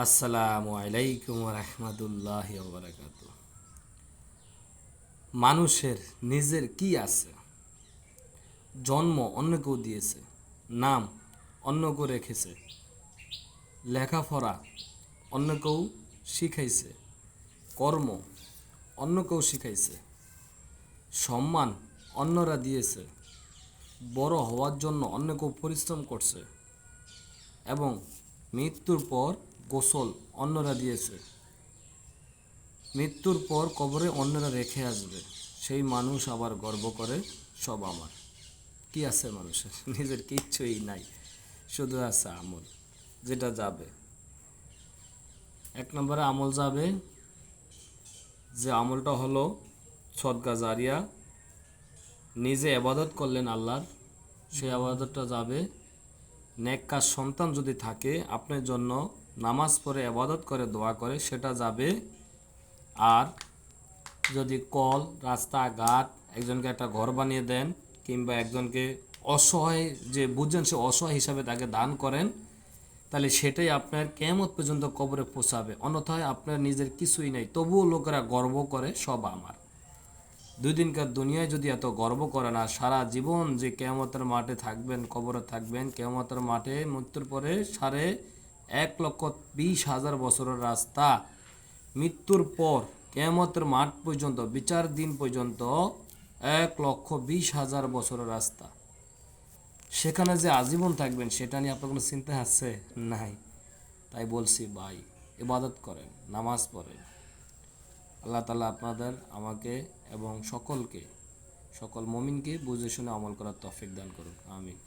আসসালামু আলাইকুম রহমতুল্লাহ বারাকাত। মানুষের নিজের কি আছে? জন্ম অন্য কেউ দিয়েছে, নাম অন্য কেউ রেখেছে, লেখাপড়া অন্য কেউ শিখাইছে, কর্ম অন্য কেউ শিখাইছে, সম্মান অন্যরা দিয়েছে, বড় হওয়ার জন্য অন্য কেউ পরিশ্রম করছে এবং মৃত্যুর পর গোসল অন্যরা দিয়েছে। মৃত্যুর পর কবরে অন্যরা রেখে আসবে, সেই মানুষ আবার গর্ব করে সব আমার। কি আছে মানুষের? নিজের কিচ্ছুই নাই, শুধু আছে আমল, যেটা যাবে। এক নম্বরে আমল যাবে, যে আমলটা হলো সদকা জারিয়া। নিজে ইবাদত করলেন আল্লাহর, সেই ইবাদতটা যাবে। নেক কাজ সন্তান যদি থাকে আপনার জন্য, নামাজ পড়ে ইবাদত করে দোয়া করে, সেটা যাবে। আর যদি কল, রাস্তাঘাট, একজনকে একটা ঘর বানিয়ে দেন, কিংবা একজনকে অসহায়, যে বুঝছেন সে অসহায় হিসাবে তাকে দান করেন, তাহলে সেটাই আপনার কিয়ামত পর্যন্ত কবরে পৌঁছাবে। অন্যথায় আপনার নিজের কিছুই নেই, তবুও লোকেরা গর্ব করে সব আমার। দুই দিনকার দুনিয়ায় যদি এত গর্ব করে না, সারা জীবন যে কিয়ামতের মাঠে থাকবেন, কবরে থাকবেন, কিয়ামতের মাঠে মৃত্যুর পরে 1,20,000 বছরের রাস্তা, মৃত্যুর পর কিয়ামতের মাঠ পর্যন্ত, বিচার দিন পর্যন্ত 1,20,000 বছরের রাস্তা। সেখানে যে আজীবন থাকবেন সেটা নিয়ে আপনার কোনো চিন্তা আছে? নাই। তাই বলছি ভাই, ইবাদত করেন, নামাজ পড়েন। আল্লাহ তাআলা আপনাদের, আমাকে এবং সকল মুমিনকে বুঝে শুনে আমল করার তৌফিক দান করুন। আমিন।